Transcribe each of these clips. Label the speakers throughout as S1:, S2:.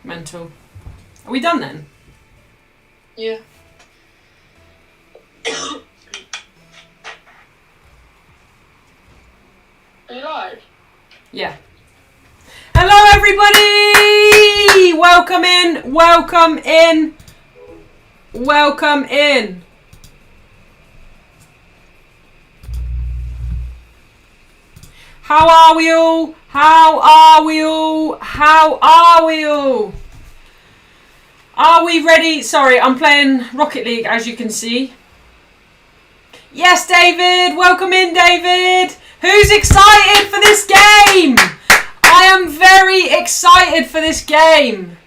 S1: Mental. Are we done then?
S2: Yeah. Are you live?
S1: Yeah. Hello everybody! Welcome in, welcome in, welcome in. How are we all? How are we all? How are we all? Are we ready? Sorry, I'm playing Rocket League as you can see. Yes, David! Welcome in, David! Who's excited for this game? I am very excited for this game.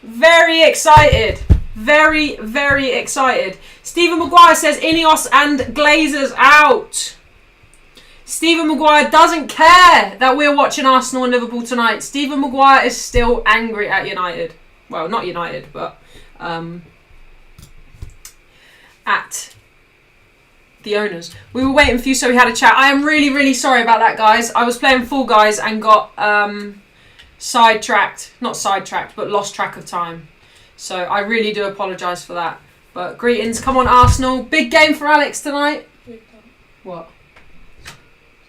S1: Very excited. Very, very excited. Stephen Maguire says Ineos and Glazers out. Stephen Maguire doesn't care that we're watching Arsenal and Liverpool tonight. Stephen Maguire is still angry at United. Well, not United, but at the owners. We were waiting for you, so we had a chat. I am really, really sorry about that, guys. I was playing Fall Guys and got sidetracked. Not sidetracked, but lost track of time. So I really do apologise for that. But greetings. Come on, Arsenal. Big game for Alex tonight. What?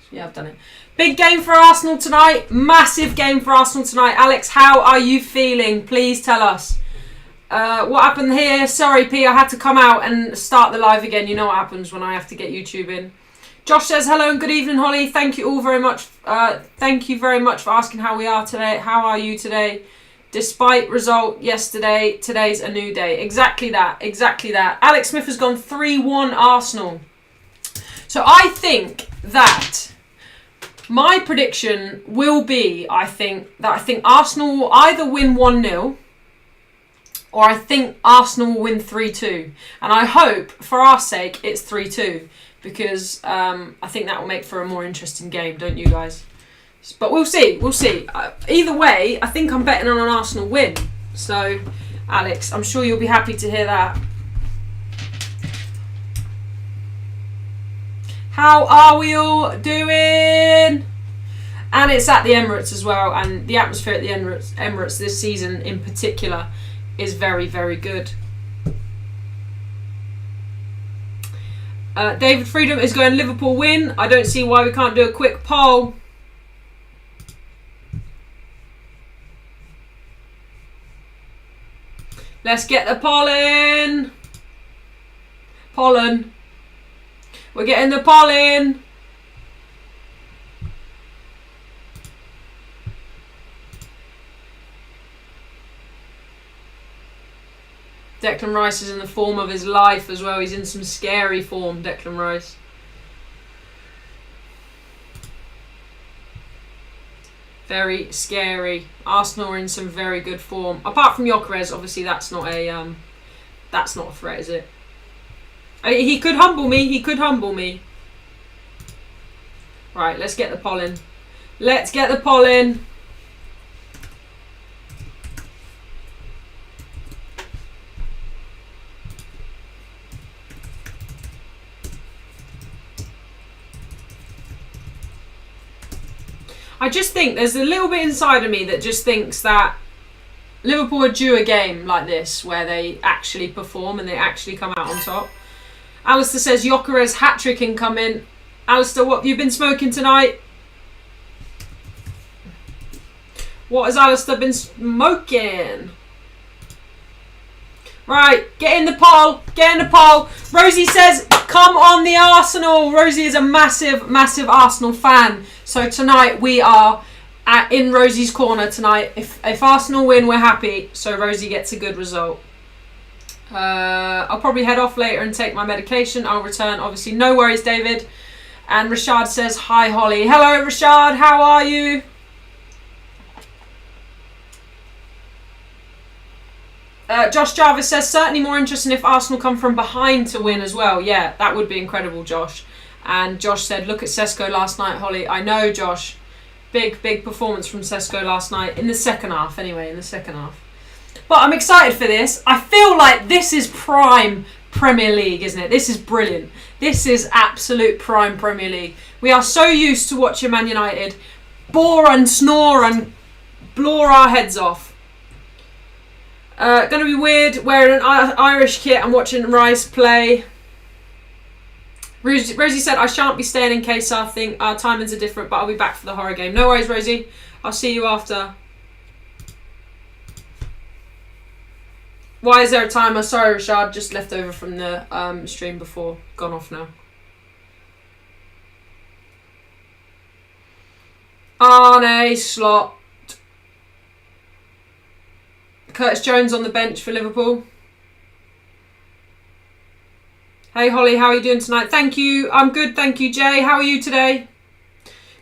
S1: Yeah, I've done it. Big game for Arsenal tonight. Massive game for Arsenal tonight. Alex, how are you feeling? Please tell us. What happened here? Sorry, P, I had to come out and start the live again. You know what happens when I have to get YouTube in. Josh says, hello and good evening, Holly. Thank you all very much. Thank you very much for asking how we are today. How are you today? Despite result yesterday, today's a new day. Exactly that. Exactly that. Alex Smith has gone 3-1 Arsenal. So I think that my prediction will be, I think Arsenal will either win 1-0 or I think Arsenal will win 3-2. And I hope, for our sake, it's 3-2 because I think that will make for a more interesting game, don't you guys? But we'll see, we'll see. Either way, I think I'm betting on an Arsenal win. So, Alex, I'm sure you'll be happy to hear that. How are we all doing? And it's at the Emirates as well, and the atmosphere at the Emirates this season in particular is very, very good. David Freedom is going Liverpool win. I don't see why we can't do a quick poll. Let's get the pollen. Pollen. We're getting the pollen. Declan Rice is in the form of his life as well. He's in some scary form, Declan Rice. Very scary. Arsenal are in some very good form. Apart from Gyökeres, obviously that's not a threat, is it? He could humble me. He could humble me. Right, let's get the pollen. Let's get the pollen. I just think there's a little bit inside of me that just thinks that Liverpool are due a game like this where they actually perform and they actually come out on top. Alistair says Gyökeres hat-trick incoming. Alistair, what have you been smoking tonight? What has Alistair been smoking? Right, get in the poll. Get in the poll. Rosie says, come on the Arsenal. Rosie is a massive, massive Arsenal fan. So tonight we are in Rosie's corner tonight. If Arsenal win, we're happy. So Rosie gets a good result. I'll probably head off later and take my medication. I'll return, obviously. No worries, David. And Rashad says, hi, Holly. Hello, Rashad. How are you? Josh Jarvis says, certainly more interesting if Arsenal come from behind to win as well. Yeah, that would be incredible, Josh. And Josh said, look at Sesko last night, Holly. I know, Josh. Big, big performance from Sesko last night. In the second half, anyway, in the second half. But I'm excited for this. I feel like this is prime Premier League, isn't it? This is brilliant. This is absolute prime Premier League. We are so used to watching Man United bore and snore and blow our heads off. Gonna be weird wearing an Irish kit and watching Rice play. Rosie said, I shan't be staying in case our timings are different, but I'll be back for the horror game. No worries, Rosie. I'll see you after. Why is there a timer? Sorry, Rashad. Just left over from the stream before. Gone off now. Arne Slot. Curtis Jones on the bench for Liverpool. Hey Holly, how are you doing tonight? Thank you. I'm good, thank you, Jay. How are you today?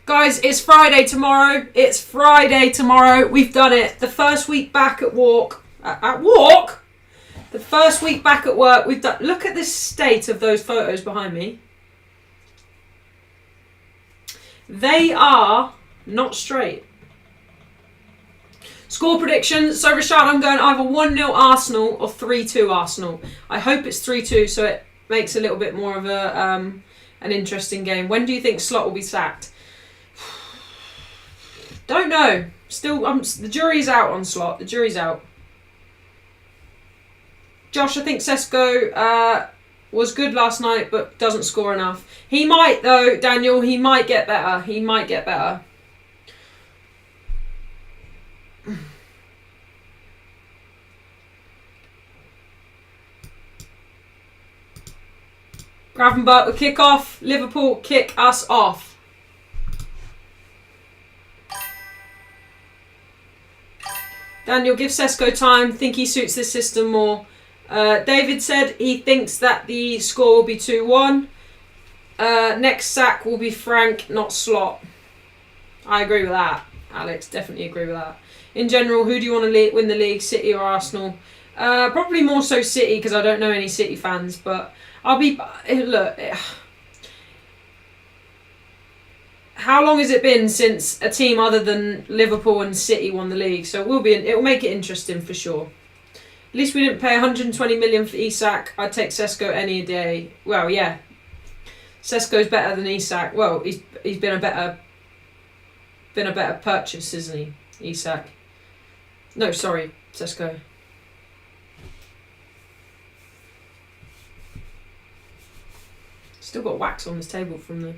S1: Guys, it's Friday tomorrow. It's Friday tomorrow. We've done it. The first week back at walk. At walk? The first week back at work. We've done. Look at this state of those photos behind me. They are not straight. Score predictions. So Rashad, I'm going either 1-0 Arsenal or 3-2 Arsenal. I hope it's 3-2 so it makes a little bit more of a an interesting game. When do you think Slot will be sacked? Don't know. Still, the jury's out on Slot. The jury's out. Josh, I think Sesko was good last night, but doesn't score enough. He might, though, Daniel. He might get better. He might get better. Gravenberch will kick off. Liverpool kick us off. Daniel, give Sesko time. Think he suits this system more. David said he thinks that the score will be 2-1. Next sack will be Frank, not Slot. I agree with that, Alex. Definitely agree with that. In general, who do you want to win the league, City or Arsenal? Probably more so City because I don't know any City fans, but I'll be... Look... How long has it been since a team other than Liverpool and City won the league? So it will make it interesting for sure. At least we didn't pay 120 million for Isak. I'd take Sesko any day. Well, yeah. Sesko's better than Isak. Well, he's been a better purchase, isn't he? Isak. No, sorry, Sesko. Still got wax on this table from the...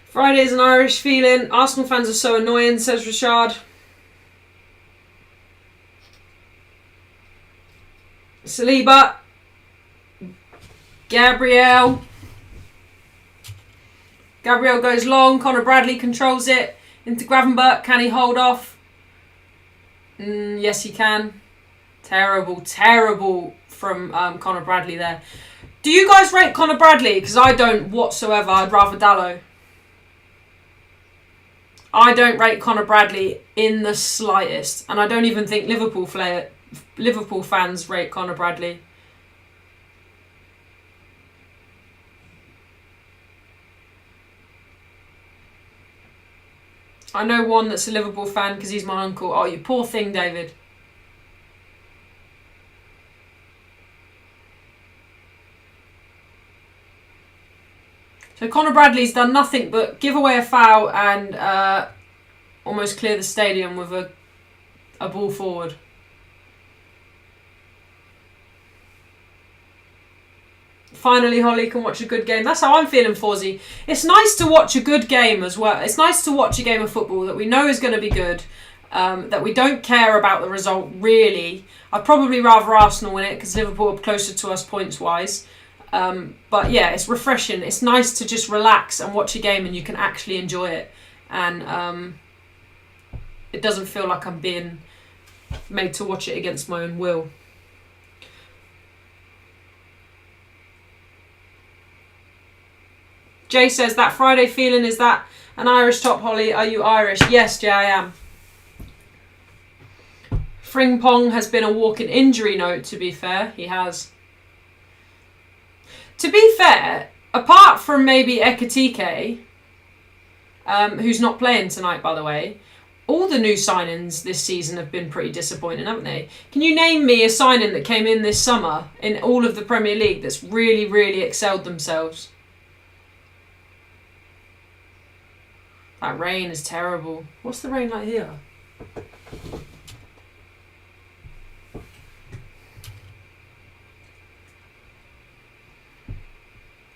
S1: Friday's an Irish feeling. Arsenal fans are so annoying, says Rashad. Saliba. Gabriel goes long. Conor Bradley controls it. Into Gravenberch. Can he hold off? Yes, he can. Terrible from Conor Bradley there. Do you guys rate Conor Bradley? Because I don't whatsoever. I'd rather Dallo. I don't rate Conor Bradley in the slightest. And I don't even think Liverpool fans rate Conor Bradley. I know one that's a Liverpool fan because he's my uncle. Oh, you poor thing, David. So Conor Bradley's done nothing but give away a foul and almost clear the stadium with a ball forward. Finally, Holly can watch a good game. That's how I'm feeling, Fawzi. It's nice to watch a good game as well. It's nice to watch a game of football that we know is going to be good, that we don't care about the result, really. I'd probably rather Arsenal win it because Liverpool are closer to us points-wise. But yeah, it's refreshing. It's nice to just relax and watch a game and you can actually enjoy it. And it doesn't feel like I'm being made to watch it against my own will. Jay says, that Friday feeling, is that an Irish top, Holly? Are you Irish? Yes, Jay, I am. Frimpong has been a walking injury note, to be fair. He has. To be fair, apart from maybe Ekatike, who's not playing tonight, by the way, all the new signings this season have been pretty disappointing, haven't they? Can you name me a signing that came in this summer in all of the Premier League that's really, really excelled themselves? That rain is terrible. What's the rain like here?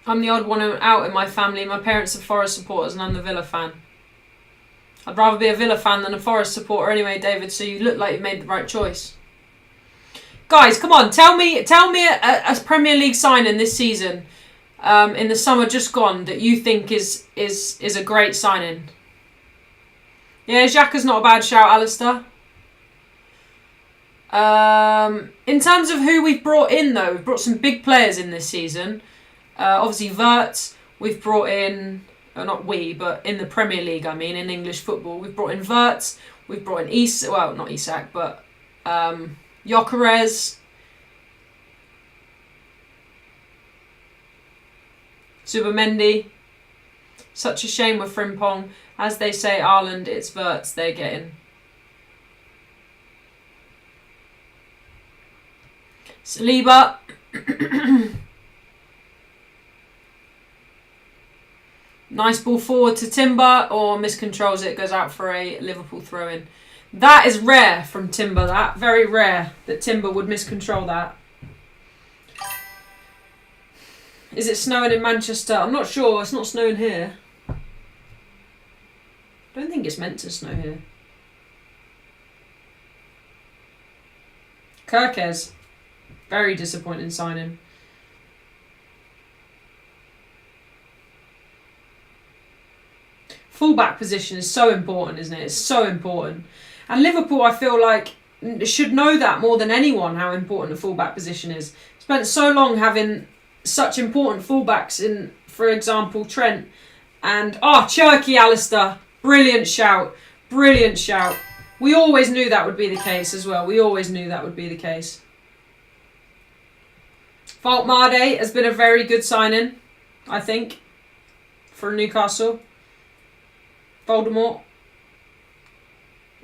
S1: I'm the odd one out in my family. My parents are Forest supporters and I'm the Villa fan. I'd rather be a Villa fan than a Forest supporter anyway, David, so you look like you've made the right choice. Guys, come on, tell me a Premier League signing this season, in the summer just gone, that you think is a great signing. Yeah, Xhaka's not a bad shout, Alistair. In terms of who we've brought in, though, we've brought some big players in this season. Obviously, Wirtz, we've brought in... not we, but in the Premier League, I mean, in English football. We've brought in Wirtz, we've brought in Isak, well, not Isak, but Gyökeres, Zubimendi. Such a shame with Frimpong. As they say, Ireland, it's Wirtz they're getting. Saliba. Nice ball forward to Timber, or miscontrols it, goes out for a Liverpool throw-in. That is rare from Timber, that. Very rare that Timber would miscontrol that. Is it snowing in Manchester? I'm not sure. It's not snowing here. I don't think it's meant to snow here. Kirkes. Very disappointing signing. Fullback position is so important, isn't it? It's so important. And Liverpool, I feel like, should know that more than anyone, how important the fullback position is. Spent so long having such important fullbacks in, for example, Trent. And, Cherky, Alistair. Brilliant shout. Brilliant shout. We always knew that would be the case as well. We always knew that would be the case. Falkmaade has been a very good signing, I think, for Newcastle. Voldemort.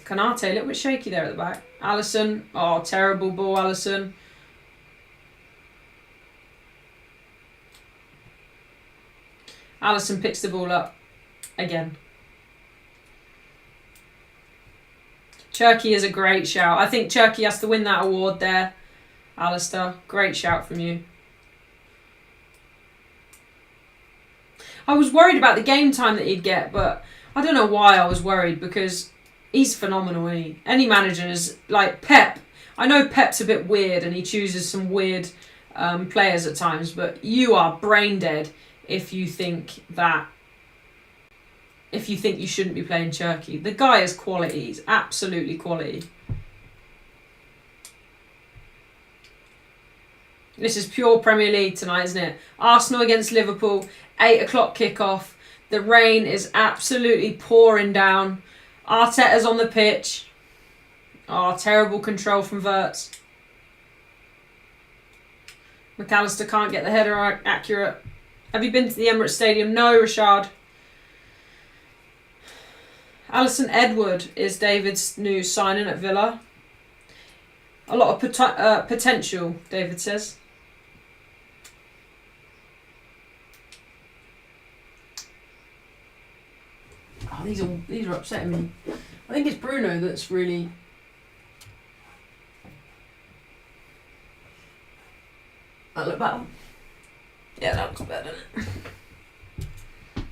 S1: Kanate, a little bit shaky there at the back. Alisson. Oh, terrible ball, Alisson. Alisson picks the ball up again. Cherky is a great shout. I think Cherky has to win that award there. Alistair, great shout from you. I was worried about the game time that he'd get, but I don't know why I was worried, because he's phenomenal, isn't he? Any managers, like Pep. I know Pep's a bit weird and he chooses some weird players at times, but you are brain dead if you think you shouldn't be playing Cherky. The guy is quality. He's absolutely quality. This is pure Premier League tonight, isn't it? Arsenal against Liverpool, 8 o'clock kickoff. The rain is absolutely pouring down. Arteta's on the pitch. Oh, terrible control from Wirtz. McAllister can't get the header accurate. Have you been to the Emirates Stadium? No, Rashad. Alisson Edward is David's new signing at Villa. A lot of potential, David says. Oh, these are upsetting me. I think it's Bruno that's really... That look better. Yeah, that looks better, doesn't it?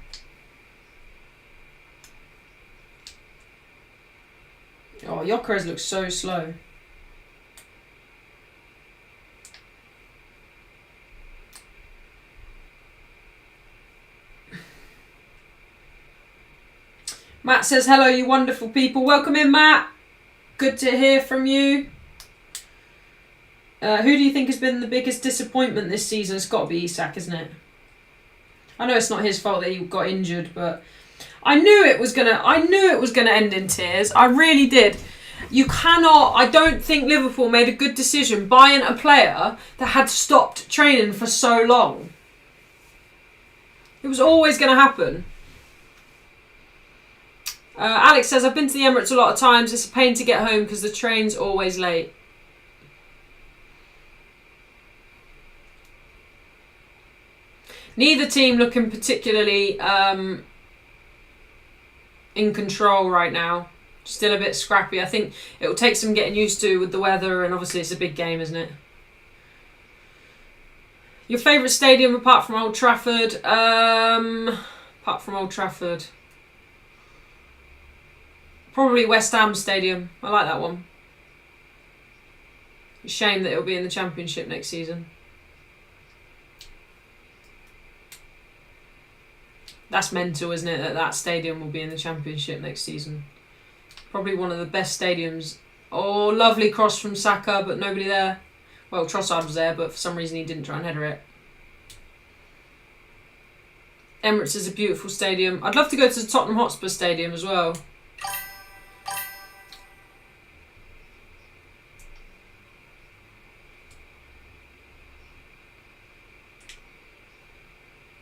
S1: Oh, Gyökeres looks so slow. Matt says, hello, you wonderful people. Welcome in, Matt. Good to hear from you. Who do you think has been the biggest disappointment this season? It's got to be Isak, isn't it? I know it's not his fault that he got injured, but I knew it was gonna end in tears. I really did. You cannot. I don't think Liverpool made a good decision buying a player that had stopped training for so long. It was always going to happen. Alex says, I've been to the Emirates a lot of times. It's a pain to get home because the train's always late. Neither team looking particularly in control right now. Still a bit scrappy. I think it will take some getting used to with the weather, and obviously it's a big game, isn't it? Your favourite stadium apart from Old Trafford? Apart from Old Trafford, probably West Ham Stadium. I like that one. Shame that it'll be in the Championship next season. That's mental, isn't it? That stadium will be in the Championship next season. Probably one of the best stadiums. Oh, lovely cross from Saka, but nobody there. Well, Trossard was there, but for some reason he didn't try and header it. Emirates is a beautiful stadium. I'd love to go to the Tottenham Hotspur Stadium as well.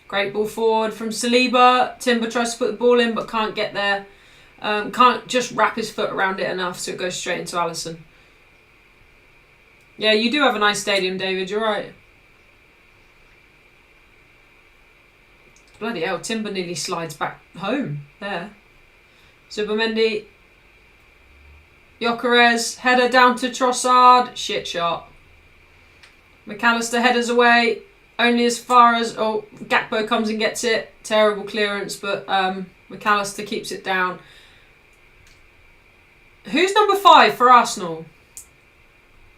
S1: Great ball forward from Saliba. Timber tries to put the ball in but can't get there. Can't just wrap his foot around it enough so it goes straight into Alisson. Yeah, you do have a nice stadium, David. You're right. Bloody hell, Timber nearly slides back home there. Zubimendi. Gyökeres. Header down to Trossard. Shit shot. McAllister headers away. Only as far as... Oh, Gakpo comes and gets it. Terrible clearance, but McAllister keeps it down. Who's number 5 for Arsenal?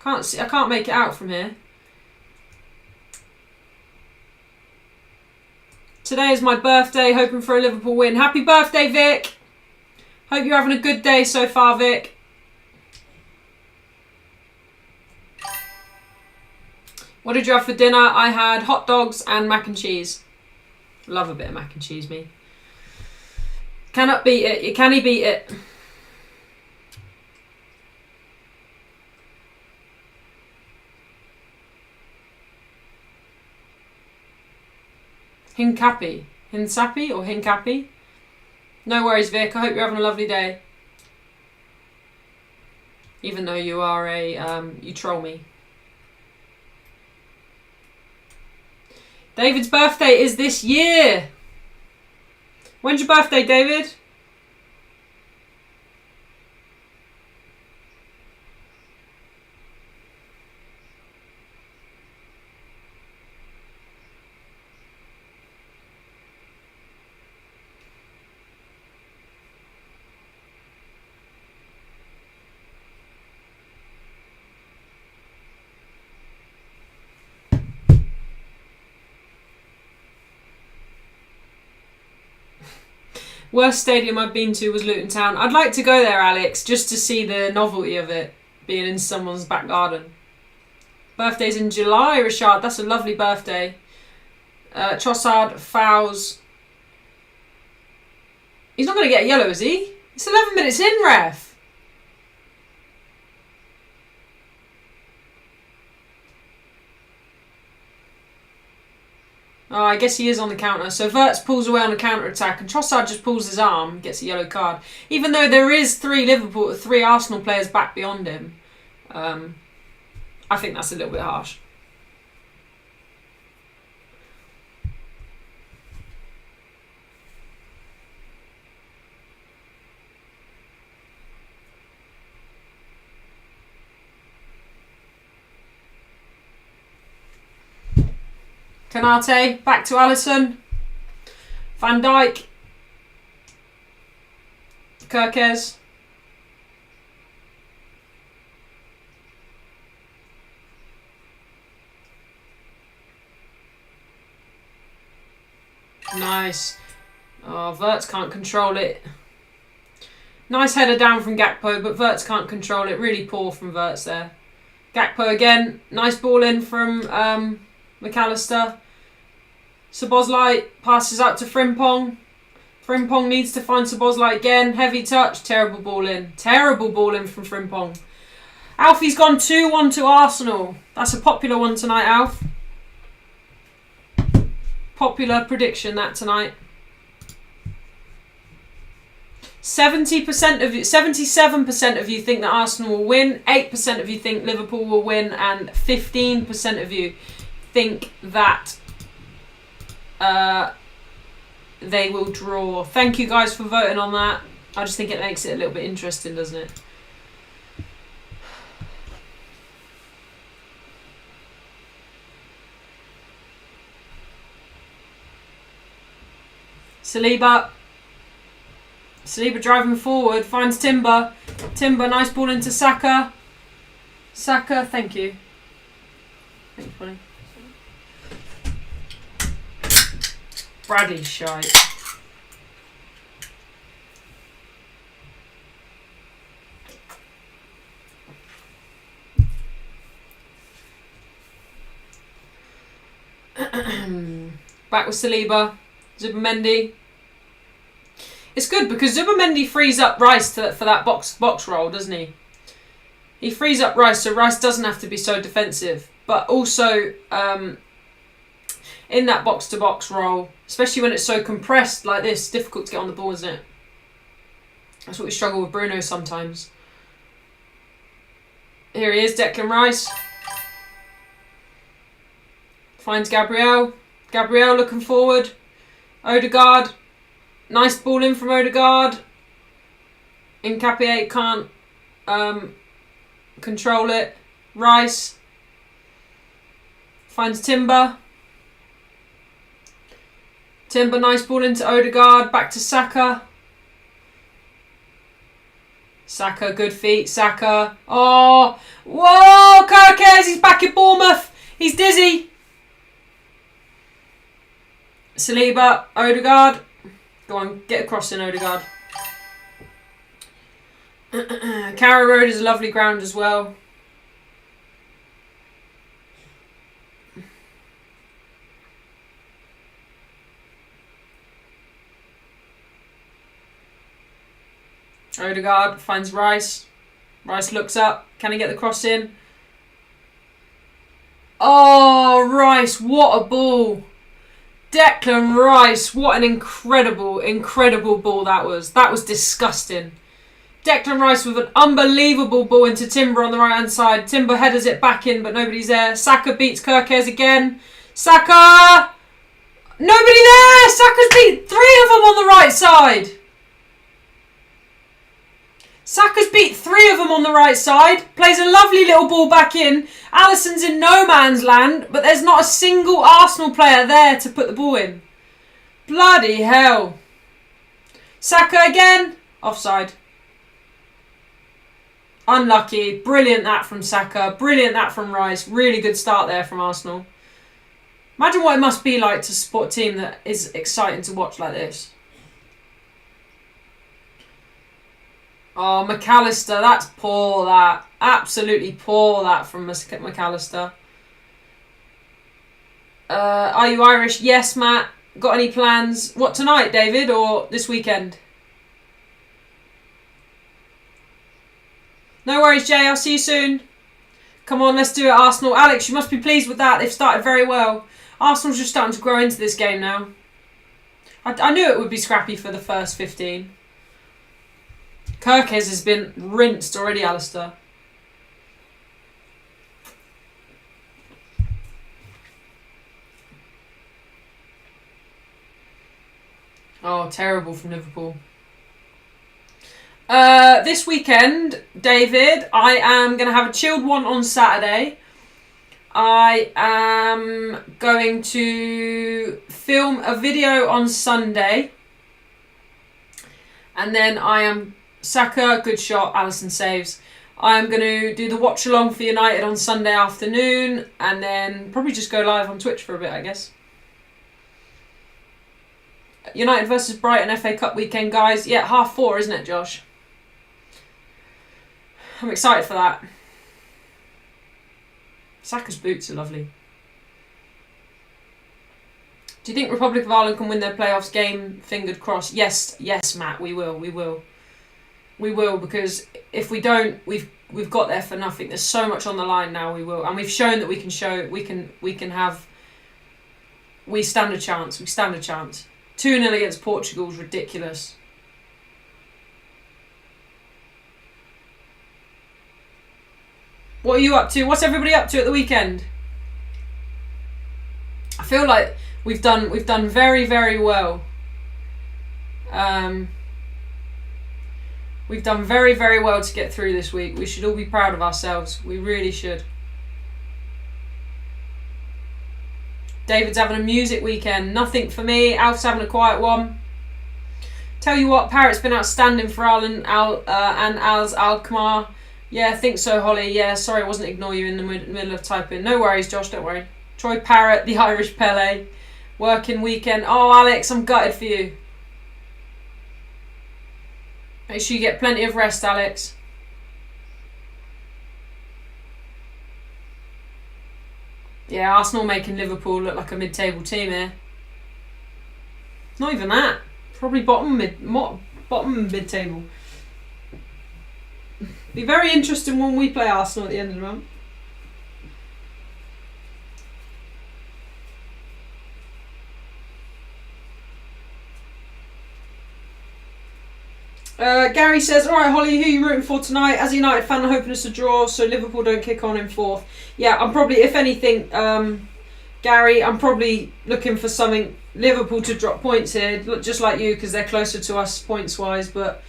S1: Can't see. I can't make it out from here. Today is my birthday, hoping for a Liverpool win. Happy birthday, Vic. Hope you're having a good day so far, Vic. What did you have for dinner? I had hot dogs and mac and cheese. Love a bit of mac and cheese, me. Cannot beat it. Can he beat it? Hinsapi or Hincapi? No worries, Vic. I hope you're having a lovely day. Even though you are you troll me. David's birthday is this year. When's your birthday, David? Worst stadium I've been to was Luton Town. I'd like to go there, Alex, just to see the novelty of it, being in someone's back garden. Birthday's in July, Rashad. That's a lovely birthday. Trossard fouls. He's not going to get a yellow, is he? It's 11 minutes in, ref. Oh, I guess he is on the counter. So Wirtz pulls away on the counter-attack and Trossard just pulls his arm, gets a yellow card. Even though there is 3 Arsenal players back beyond him. I think that's a little bit harsh. Kanate, back to Alisson. Van Dijk. Kirkes. Nice. Oh, Wirtz can't control it. Nice header down from Gakpo, but Wirtz can't control it. Really poor from Wirtz there. Gakpo again. Nice ball in from McAllister. Szoboszlai passes out to Frimpong. Frimpong needs to find Szoboszlai again. Heavy touch. Terrible ball in. Terrible ball in from Frimpong. Alfie's gone 2-1 to Arsenal. That's a popular one tonight, Alf. Popular prediction that tonight. 70% of you, 77% of you think that Arsenal will win. 8% of you think Liverpool will win, and 15% of you think that they will draw. Thank you guys for voting on that. I just think it makes it a little bit interesting, doesn't it? Saliba. Saliba driving forward, finds Timber. Timber, nice ball into Saka. Saka, thank you. Thanks, buddy. Bradley's shite. Back with Saliba. Zubimendi. It's good because Zubimendi frees up Rice for that box roll, doesn't he? He frees up Rice so Rice doesn't have to be so defensive. But also in that box-to-box roll, especially when it's so compressed like this, it's difficult to get on the ball, isn't it? That's what we struggle with Bruno sometimes. Here he is, Declan Rice. Finds Gabriel. Gabriel looking forward. Odegaard. Nice ball in from Odegaard. Nketiah can't control it. Rice. Finds Timber. Timber, nice ball into Odegaard. Back to Saka. Saka, good feet. Saka. Oh. Whoa, Kirkes, he's back in Bournemouth. He's dizzy. Saliba, Odegaard. Go on, get across in Odegaard. Carrow Road is a lovely ground as well. Odegaard finds Rice. Rice looks up. Can he get the cross in? Oh, Rice, what a ball. Declan Rice, what an incredible ball that was. That was disgusting. Declan Rice with an unbelievable ball into Timber on the right-hand side. Timber headers it back in, but nobody's there. Saka beats Kirkes again. Saka! Nobody there! Saka's beat 3 of them on the right side. Saka's beat 3 of them on the right side. Plays a lovely little ball back in. Alisson's in no man's land, but there's not a single Arsenal player there to put the ball in. Bloody hell. Saka again. Offside. Unlucky. Brilliant that from Saka. Brilliant that from Rice. Really good start there from Arsenal. Imagine what it must be like to support a team that is exciting to watch like this. Oh, McAllister, that's poor, that. Absolutely poor, that from McAllister. Are you Irish? Yes, Matt. Got any plans? What, tonight, David, or this weekend? No worries, Jay. I'll see you soon. Come on, let's do it, Arsenal. Alex, you must be pleased with that. They've started very well. Arsenal's just starting to grow into this game now. I knew it would be scrappy for the first 15. Kirkes has been rinsed already, Alistair. Oh, terrible from Liverpool. This weekend, David, I am going to have a chilled one on Saturday. I am going to film a video on Sunday. And then I am... Saka, good shot, Alisson saves. I'm going to do the watch-along for United on Sunday afternoon. And then probably just go live on Twitch for a bit, I guess. United versus Brighton FA Cup weekend, guys. Yeah, 4:30, isn't it, Josh? I'm excited for that. Saka's boots are lovely. Do you think Republic of Ireland can win their playoffs game? Fingered crossed. Yes, Matt, we will. We will, because if we don't, we've got there for nothing. There's so much on the line now. We will, and we've shown that we stand a chance. We stand a chance. 2-0 against Portugal is ridiculous. What are you up to? What's everybody up to at the weekend? I feel like we've done very, very well. We've done very, very well to get through this week. We should all be proud of ourselves. We really should. David's having a music weekend. Nothing for me. Alf's having a quiet one. Tell you what, Parrot's been outstanding for and Al's Alkmaar. Yeah, I think so, Holly. Yeah, sorry I wasn't ignoring you in the middle of typing. No worries, Josh, don't worry. Troy Parrott, the Irish Pele. Working weekend. Oh, Alex, I'm gutted for you. Make sure you get plenty of rest, Alex. Yeah, Arsenal making Liverpool look like a mid-table team here. Not even that. Probably bottom mid-table. Be very interesting when we play Arsenal at the end of the month. Gary says, alright Holly, who are you rooting for tonight? As a United fan, I'm hoping it's a draw so Liverpool don't kick on in fourth. Yeah, I'm probably, if anything, Gary, I'm probably looking for something, Liverpool to drop points here, just like you, because they're closer to us points-wise, but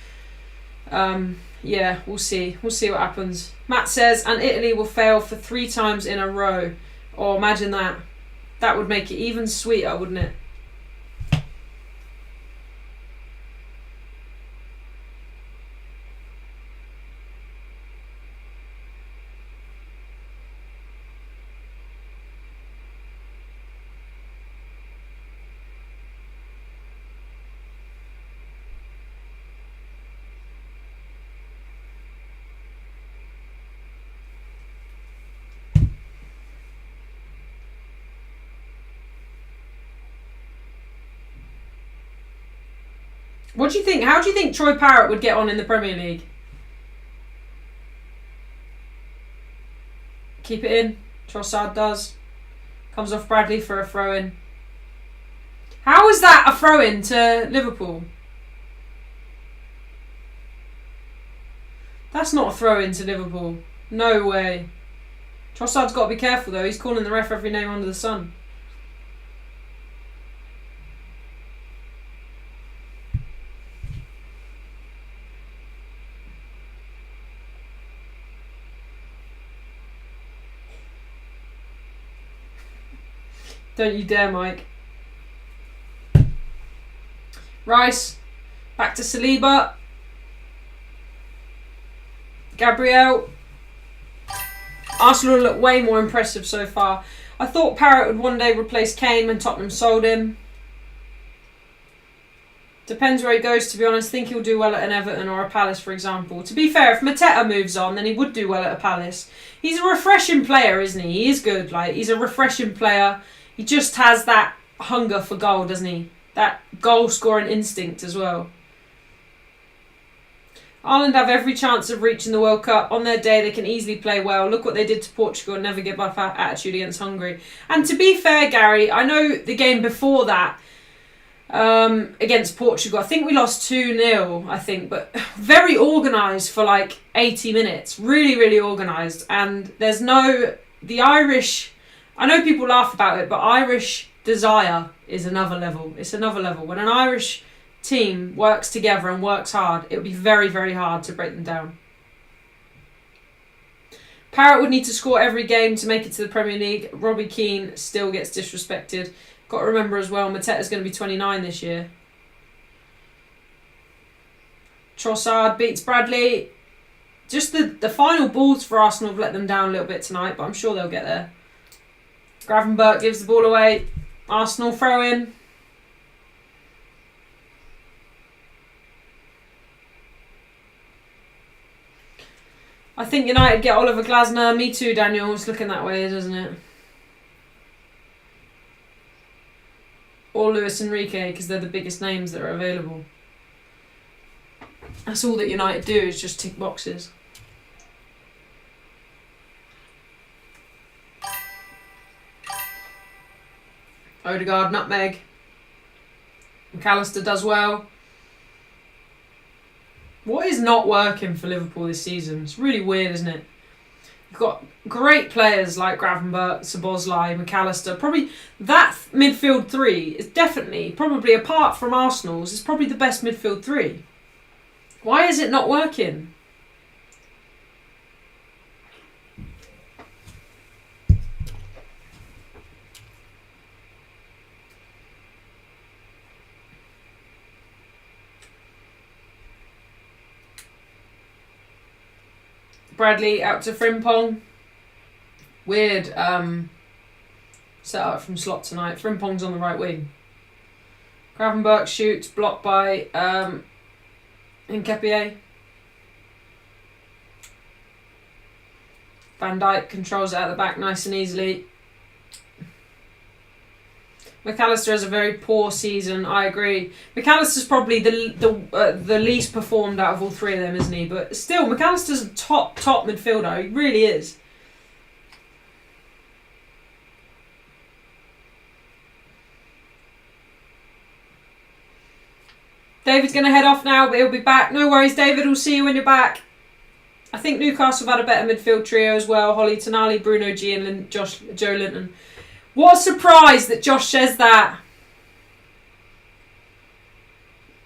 S1: yeah, we'll see. We'll see what happens. Matt says, and Italy will fail for 3 times in a row. Oh, imagine that. That would make it even sweeter, wouldn't it? What do you think? How do you think Troy Parrott would get on in the Premier League? Keep it in. Trossard does. Comes off Bradley for a throw-in. How is that a throw-in to Liverpool? That's not a throw-in to Liverpool. No way. Trossard's got to be careful though. He's calling the ref every name under the sun. Don't you dare, Mike. Rice. Back to Saliba. Gabriel. Arsenal look way more impressive so far. I thought Parrott would one day replace Kane when Tottenham sold him. Depends where he goes, to be honest. I think he'll do well at an Everton or a Palace, for example. To be fair, if Mateta moves on, then he would do well at a Palace. He's a refreshing player, isn't he? He is good. Like, he's a refreshing player. He just has that hunger for goal, doesn't he? That goal-scoring instinct as well. Ireland have every chance of reaching the World Cup. On their day, they can easily play well. Look what they did to Portugal and never give up attitude against Hungary. And to be fair, Gary, I know the game before that, against Portugal, I think we lost 2-0, I think, but very organised for like 80 minutes. Really, really organised. And there's the Irish, I know people laugh about it, but Irish desire is another level. It's another level. When an Irish team works together and works hard, it would be very, very hard to break them down. Parrott would need to score every game to make it to the Premier League. Robbie Keane still gets disrespected. Got to remember as well, Mateta's going to be 29 this year. Trossard beats Bradley. Just the final balls for Arsenal have let them down a little bit tonight, but I'm sure they'll get there. Gravenberch gives the ball away. Arsenal throw in. I think United get Oliver Glasner. Me too, Daniel. It's looking that way, doesn't it? Or Luis Enrique, because they're the biggest names that are available. That's all that United do, is just tick boxes. Odegaard, nutmeg. McAllister does well. What is not working for Liverpool this season? It's really weird, isn't it? You've got great players like Gravenberch, Szoboszlai, McAllister. Probably that midfield three is definitely, probably apart from Arsenal's, is probably the best midfield three. Why is it not working? Bradley out to Frimpong. Weird set up from slot tonight. Frimpong's on the right wing. Gravenberch shoots, blocked by Nketiah. Van Dijk controls it at the back nice and easily. McAllister has a very poor season, I agree. McAllister's probably the least performed out of all three of them, isn't he? But still, McAllister's a top midfielder. He really is. David's going to head off now, but he'll be back. No worries, David. We'll see you when you're back. I think Newcastle have had a better midfield trio as well. Holly Tonali, Bruno G and Joe Linton. What a surprise that Josh says that.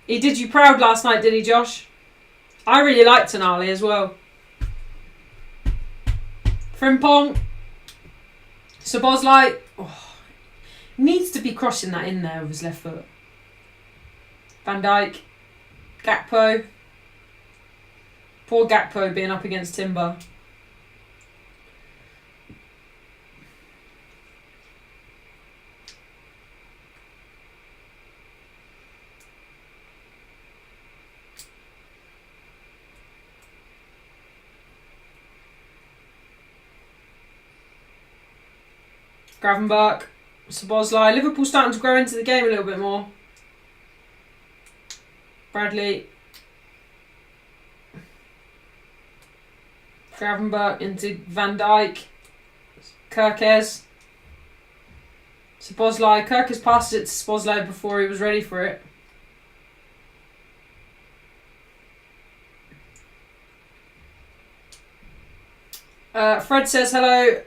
S1: He did you proud last night, did he, Josh? I really liked Tonali as well. Frimpong. Szoboszlai. Oh, needs to be crossing that in there with his left foot. Van Dijk. Gakpo. Poor Gakpo being up against Timber. Gravenberch, Szoboszlai. Liverpool starting to grow into the game a little bit more. Bradley. Gravenberch into Van Dijk. Kerkez. Szoboszlai. Kerkez passes it to Szoboszlai before he was ready for it. Fred says, hello.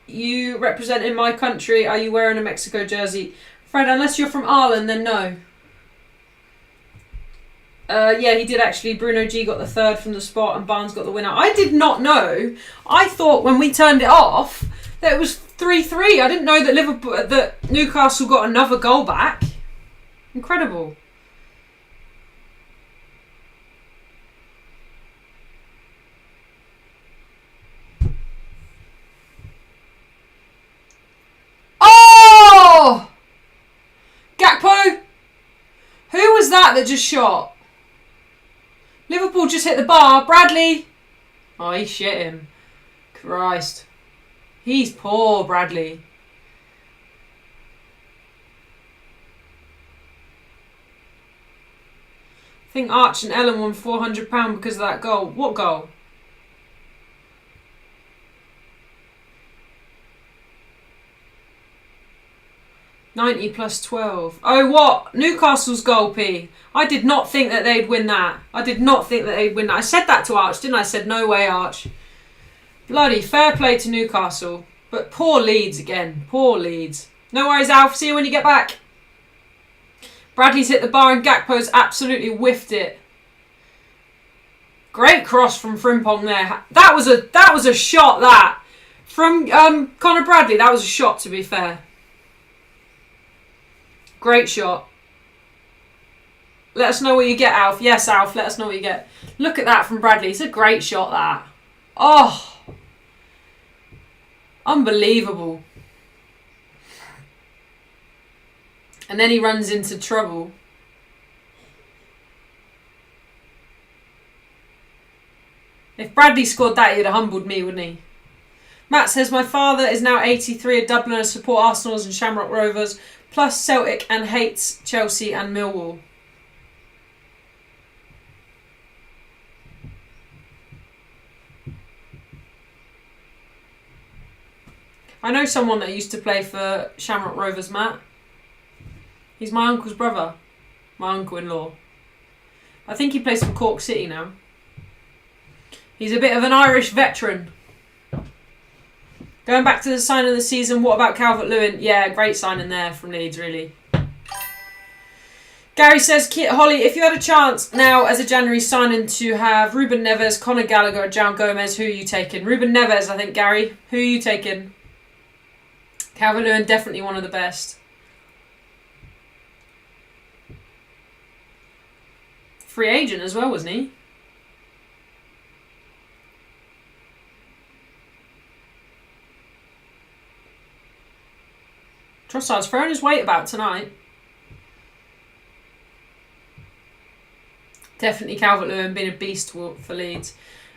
S1: You representing my country. Are you wearing a Mexico jersey? Fred, unless you're from Ireland, then no. Yeah, he did actually. Bruno G got the third from the spot and Barnes got the winner. I did not know. I thought when we turned it off that it was 3-3. I didn't know that Newcastle got another goal back. Incredible. Oh! Gakpo? Who was that just shot? Liverpool just hit the bar. Bradley. Oh, he shit him. Christ. He's poor, Bradley. I think Arch and Ellen won £400 because of that goal. What goal? $90 plus 12. Oh, what? Newcastle's goal, P. I did not think that they'd win that. I did not think that they'd win that. I said that to Arch, didn't I? I said, no way, Arch. Bloody fair play to Newcastle. But poor Leeds again. Poor Leeds. No worries, Alf. See you when you get back. Bradley's hit the bar and Gakpo's absolutely whiffed it. Great cross from Frimpong there. That was a shot, that. From Conor Bradley, that was a shot, to be fair. Great shot. Let us know what you get, Alf. Yes, Alf, let us know what you get. Look at that from Bradley. It's a great shot, that. Oh. Unbelievable. And then he runs into trouble. If Bradley scored that, he'd have humbled me, wouldn't he? Matt says, my father is now 83, a Dubliner, support Arsenal's and Shamrock Rovers, plus Celtic, and hates Chelsea and Millwall. I know someone that used to play for Shamrock Rovers, Matt. He's my uncle's brother. My uncle-in-law. I think he plays for Cork City now. He's a bit of an Irish veteran. Going back to the sign of the season, what about Calvert-Lewin? Yeah, great signing there from Leeds, really. Gary says, Holly, if you had a chance now as a January signing to have Ruben Neves, Conor Gallagher, or João Gomez, who are you taking? Ruben Neves, I think, Gary. Who are you taking? Calvert-Lewin, definitely one of the best. Free agent as well, wasn't he? Trossard's thrown his weight about tonight. Definitely Calvert-Lewin being a beast for Leeds.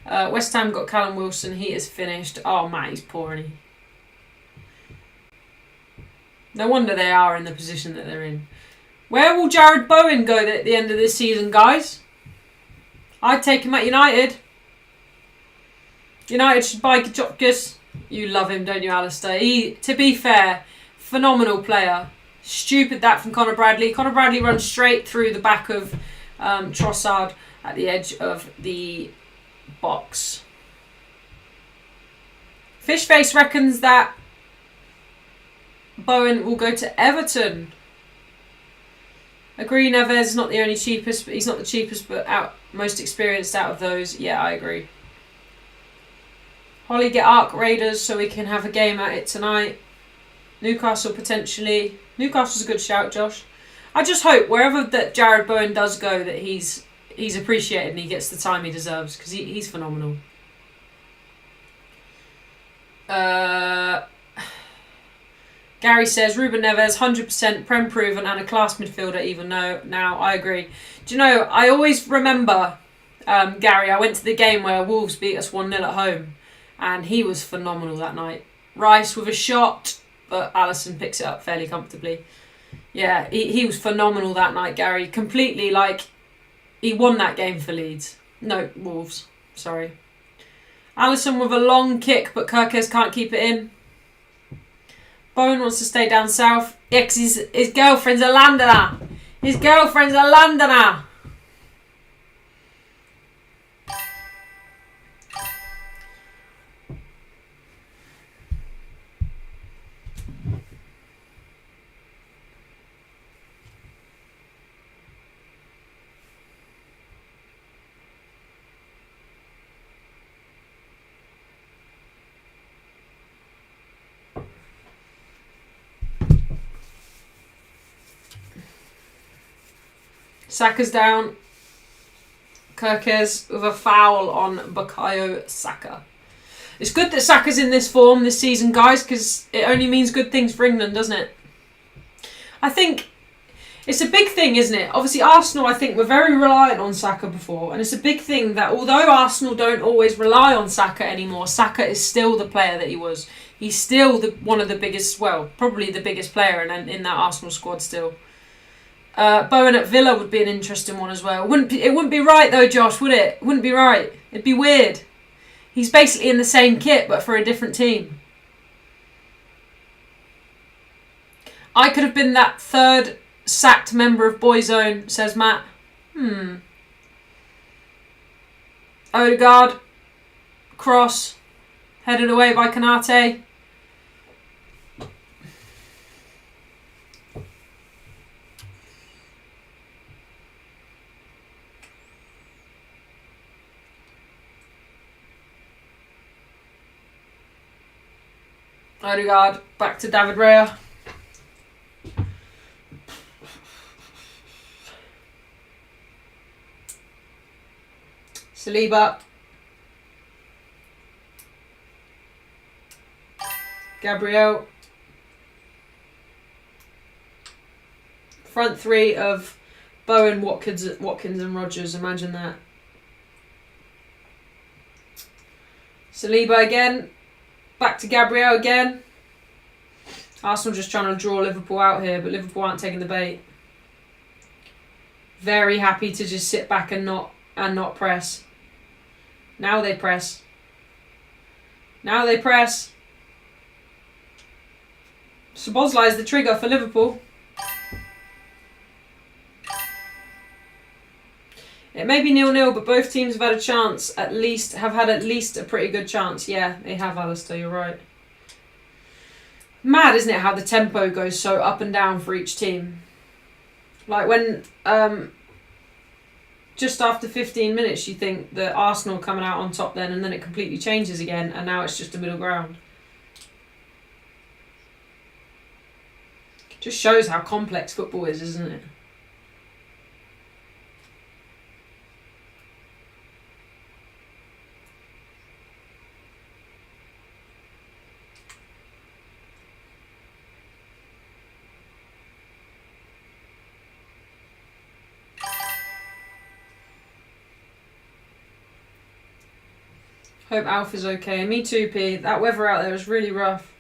S1: West Ham got Callum Wilson. He is finished. Oh, Matt, he's poor, isn't he? No wonder they are in the position that they're in. Where will Jared Bowen go at the end of this season, guys? I'd take him at United. United should buy Kajopkis. You love him, don't you, Alistair? To be fair, phenomenal player. Stupid that from Conor Bradley. Conor Bradley runs straight through the back of Trossard at the edge of the box. Fishface reckons that Bowen will go to Everton. Agree, Neves is not the only cheapest, but he's not the cheapest, but most experienced out of those. Yeah, I agree. Holly, get Arc Raiders so we can have a game at it tonight. Newcastle potentially. Newcastle's a good shout, Josh. I just hope wherever that Jared Bowen does go that he's appreciated and he gets the time he deserves because he's phenomenal. Gary says Ruben Neves 100% Prem proven and a class midfielder even though now I agree. Do you know, I always remember Gary, I went to the game where Wolves beat us 1-0 at home and he was phenomenal that night. Rice with a shot, but Alisson picks it up fairly comfortably. Yeah, he was phenomenal that night, Gary. Completely, he won that game for Leeds. No, Wolves. Sorry. Alisson with a long kick, but Kirkes can't keep it in. Bowen wants to stay down south. Yeah, 'cause his girlfriend's a Londoner. His girlfriend's a Londoner. Saka's down. Kirkes with a foul on Bukayo Saka. It's good that Saka's in this form this season, guys, because it only means good things for England, doesn't it? I think it's a big thing, isn't it? Obviously, Arsenal, I think, were very reliant on Saka before, and it's a big thing that although Arsenal don't always rely on Saka anymore, Saka is still the player that he was. He's still one of the biggest, well, probably the biggest player in that Arsenal squad still. Bowen at Villa would be an interesting one as well. It wouldn't be right though, Josh, would it? It wouldn't be right. It'd be weird. He's basically in the same kit but for a different team. I could have been that third sacked member of Boyzone, says Matt. Odegaard. Cross. Headed away by Kanate. Odegaard, back to David Raya. Saliba. Gabriel. Front three of Bowen, Watkins and Rodgers. Imagine that. Saliba again. Back to Gabriel again. Arsenal just trying to draw Liverpool out here, but Liverpool aren't taking the bait. Very happy to just sit back and not press. Now they press. Now they press. Szoboszlai is the trigger for Liverpool. It may be 0-0, but both teams have had a chance, have had at least a pretty good chance. Yeah, they have, Alistair, you're right. Mad, isn't it, how the tempo goes so up and down for each team? Like when just after 15 minutes you think that Arsenal coming out on top then, and then it completely changes again, and now it's just a middle ground. Just shows how complex football is, isn't it? Hope Alf is okay. Me too, P. That weather out there is really rough.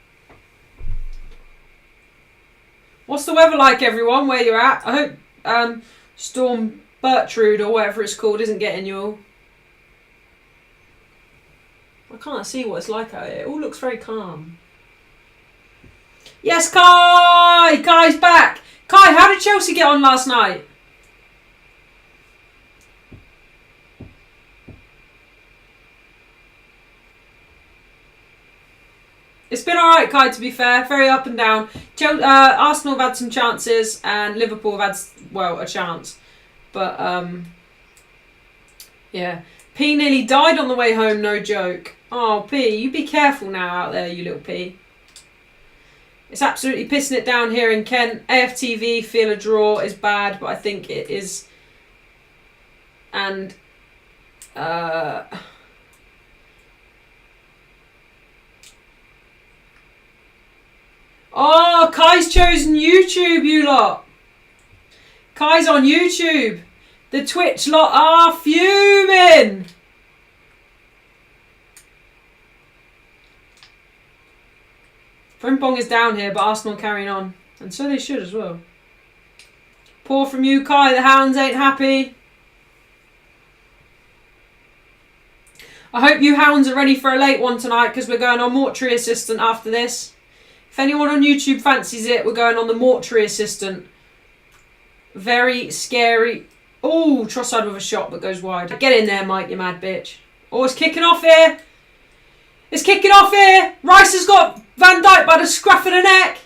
S1: What's the weather like, everyone, where you're at? I hope Storm Bertrude, or whatever it's called, isn't getting you all. I can't see what it's like out here. It all looks very calm. Yes, Kai! Kai's back! Kai, how did Chelsea get on last night? It's been alright, Kai, to be fair. Very up and down. Arsenal have had some chances and Liverpool have had, well, a chance. But, yeah. P nearly died on the way home, no joke. Oh, P, you be careful now out there, you little P. It's absolutely pissing it down here in Kent. AFTV feel a draw is bad, but I think it is. And, oh, Kai's chosen YouTube, you lot. Kai's on YouTube. The Twitch lot are fuming. Frimpong is down here, but Arsenal carrying on. And so they should as well. Poor from you, Kai. The Hounds ain't happy. I hope you Hounds are ready for a late one tonight, because we're going on Mortuary Assistant after this. If anyone on YouTube fancies it, we're going on the Mortuary Assistant. Very scary. Oh, Trossard with a shot but goes wide. Get in there, Mike, you mad bitch. Oh, it's kicking off here. It's kicking off here. Rice has got Van Dijk by the scruff of the neck.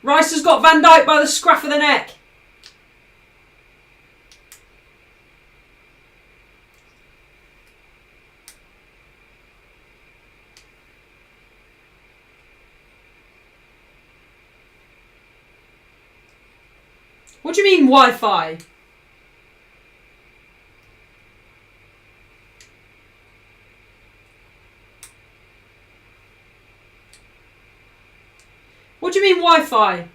S1: Rice has got Van Dijk by the scruff of the neck. What do you mean Wi-Fi? What do you mean Wi-Fi?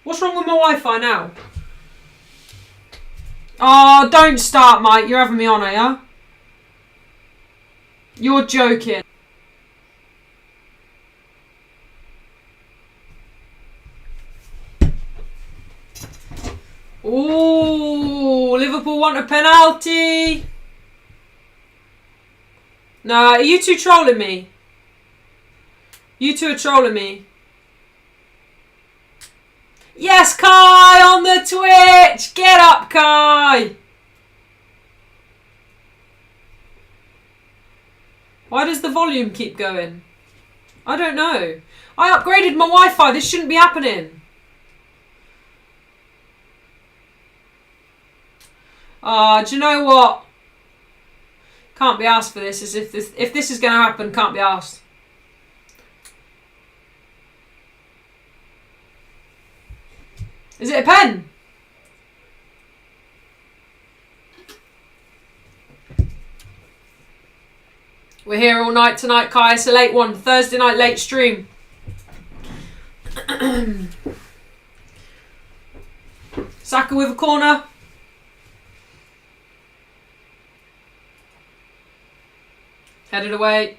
S1: What's wrong with my Wi-Fi now? Oh, don't start, Mike. You're having me on, are you? You're joking. Ooh, Liverpool want a penalty. No, are you two trolling me? You two are trolling me. Yes, Kai on the Twitch. Get up, Kai. Why does the volume keep going? I don't know. I upgraded my Wi-Fi. This shouldn't be happening. Do you know what? Can't be asked for this. As if this is going to happen, can't be asked. Is it a pen? We're here all night tonight, Kai. It's a late one. Thursday night late stream. Saka with a corner. Headed away.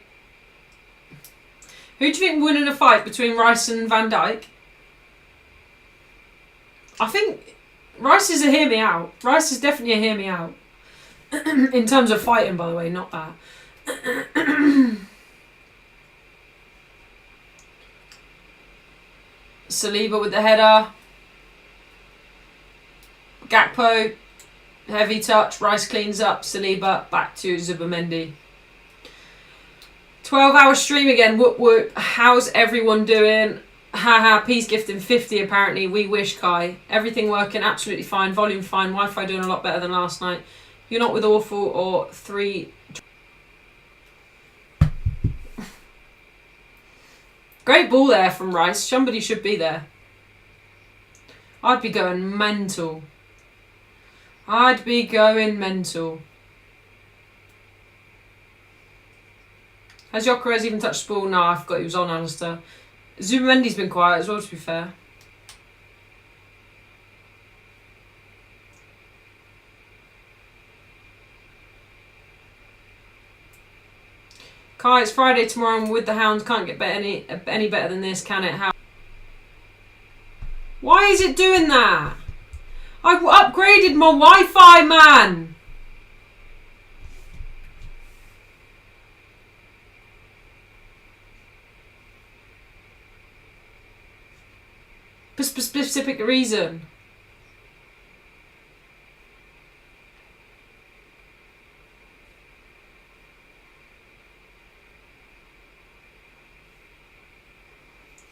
S1: Who do you think will win in a fight between Rice and Van Dijk? I think Rice is a hear me out. Rice is definitely a hear me out. In terms of fighting, by the way, not that. Saliba with the header. Gakpo. Heavy touch. Rice cleans up. Saliba back to Zubimendi. 12-hour stream again. Whoop whoop. How's everyone doing? Haha, P's gifting 50 apparently. We wish, Kai. Everything working absolutely fine. Volume fine. Wi-Fi doing a lot better than last night. You're not with awful or 3. Great ball there from Rice. Somebody should be there. I'd be going mental. I'd be going mental. Has Gyökeres even touched the ball? No, I forgot he was on, Alistair. Zubimendi's been quiet as well, to be fair. Kai, it's Friday tomorrow and with the hounds. Can't get any better than this, can it? How? Why is it doing that? I've upgraded my Wi-Fi, man. For specific reason.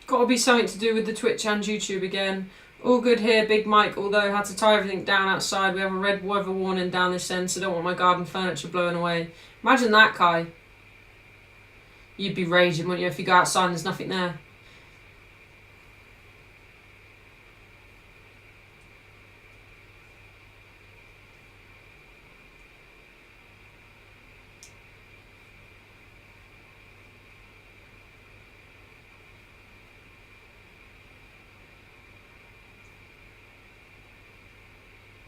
S1: Got to be something to do with the Twitch and YouTube again. All good here, Big Mike, although had to tie everything down outside. We have a red weather warning down this end, so don't want my garden furniture blowing away. Imagine that, Kai. You'd be raging, wouldn't you, if you go outside and there's nothing there.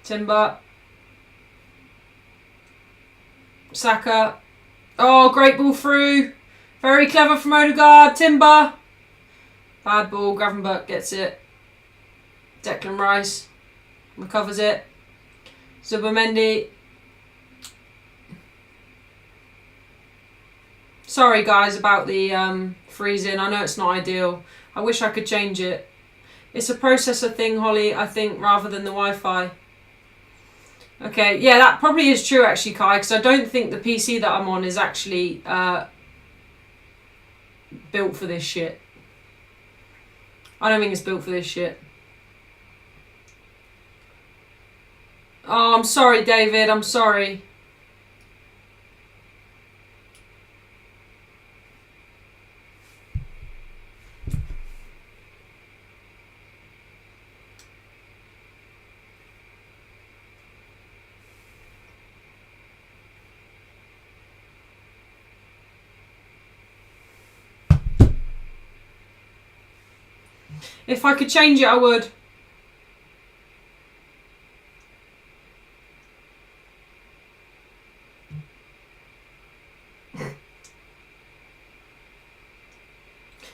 S1: Timber. Saka. Oh, great ball through. Very clever from Odegaard. Timber. Bad ball. Gravenberch gets it. Declan Rice recovers it. Zubimendi. Sorry, guys, about the freezing. I know it's not ideal. I wish I could change it. It's a processor thing, Holly, I think, rather than the Wi-Fi. Okay, yeah, that probably is true actually, Kai, because I don't think the PC that I'm on is actually built for this shit. I don't think it's built for this shit. Oh, I'm sorry, David, I'm sorry. If I could change it, I would.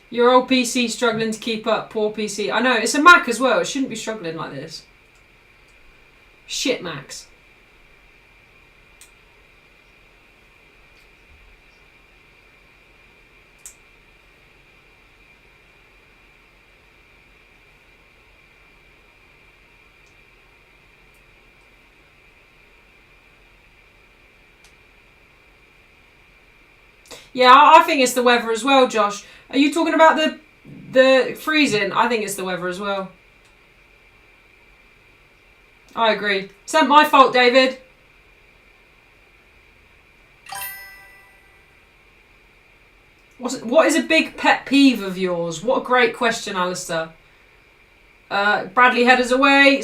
S1: Your old PC struggling to keep up. Poor PC. I know, it's a Mac as well. It shouldn't be struggling like this. Shit Macs. Yeah, I think it's the weather as well, Josh. Are you talking about the freezing? I think it's the weather as well. I agree. It's not my fault, David. What is a big pet peeve of yours? What a great question, Alistair. Bradley headers away.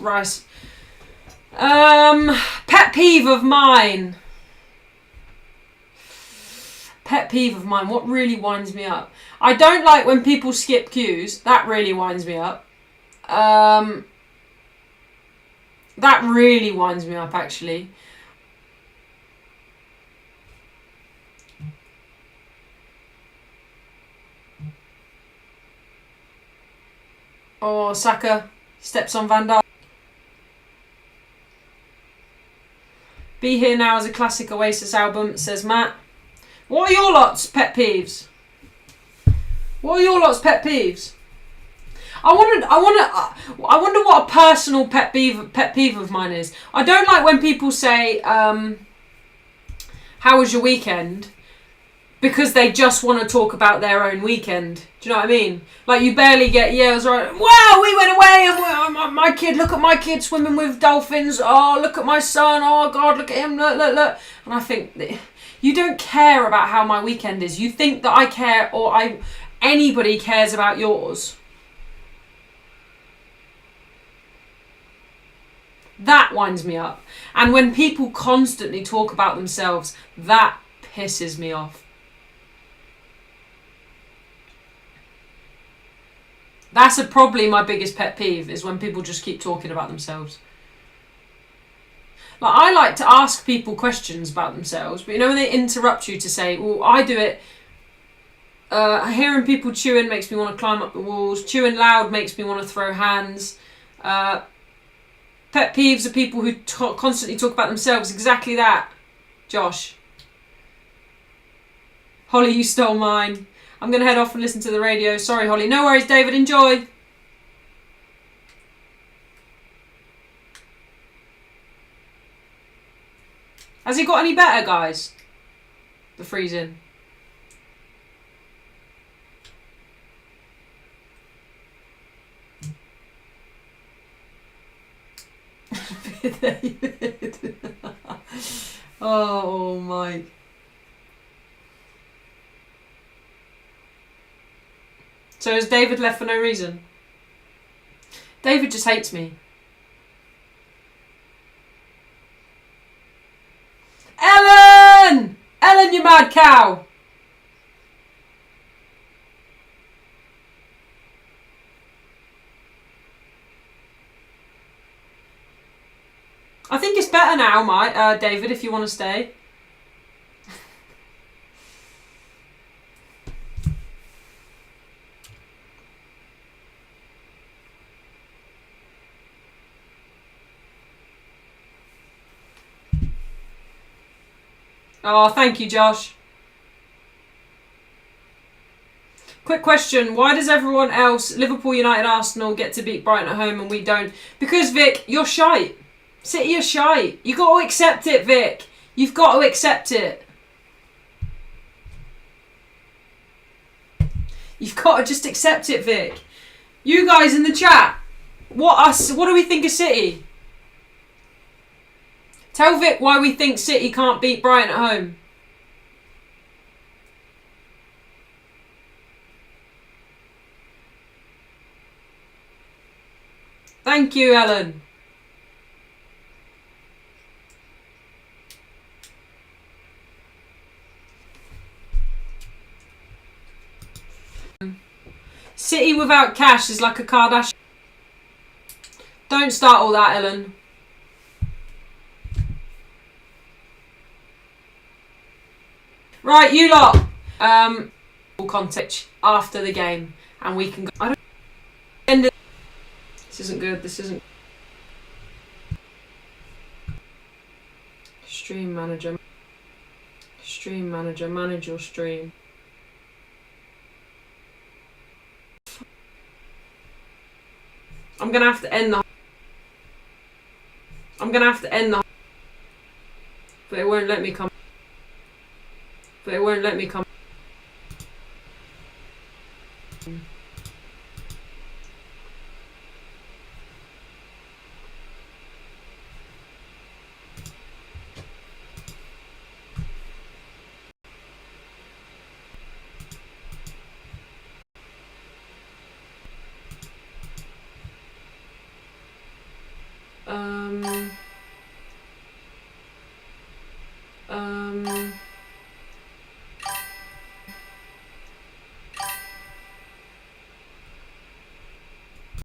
S1: Rice. Pet peeve of mine. Pet peeve of mine. What really winds me up? I don't like when people skip queues. That really winds me up. That really winds me up, actually. Oh, Saka steps on Van Dijk. Be Here Now is a classic Oasis album, says Matt. What are your lot's pet peeves? What are your lot's pet peeves? I wonder what a personal pet peeve of mine is. I don't like when people say, "How was your weekend?" because they just want to talk about their own weekend. Do you know what I mean? Like you barely get, yeah, it was right. Wow, we went away and my kid, look at my kid swimming with dolphins. Oh, look at my son. Oh God, look at him. Look. And I think you don't care about how my weekend is. You think that I care or anybody cares about yours. That winds me up. And when people constantly talk about themselves, that pisses me off. That's probably my biggest pet peeve, is when people just keep talking about themselves. Like, I like to ask people questions about themselves, but you know when they interrupt you to say, well, I do it. Hearing people chewing makes me want to climb up the walls. Chewing loud makes me want to throw hands. Pet peeves are people who constantly talk about themselves. Exactly that, Josh. Holly, you stole mine. I'm going to head off and listen to the radio. Sorry, Holly. No worries, David. Enjoy. Has it got any better, guys? The freezing. Oh, Mike. So has David left for no reason? David just hates me. Ellen! Ellen, you mad cow! I think it's better now, David, if you want to stay. Oh, thank you, Josh. Quick question. Why does everyone else, Liverpool, United, Arsenal, get to beat Brighton at home and we don't? Because, Vic, you're shite. City are shite. You've got to accept it, Vic. You've got to accept it. You've got to just accept it, Vic. You guys in the chat, what do we think of City? Tell Vic why we think City can't beat Brighton at home. Thank you, Ellen. City without cash is like a Kardashian. Don't start all that, Ellen. Right, you lot. Contact after the game, and we can go. I don't. End it. This isn't good. This isn't. Stream manager. Stream manager. Manage your stream. I'm gonna have to end the. I'm gonna have to end the. But it won't let me come. But it won't let me come. Um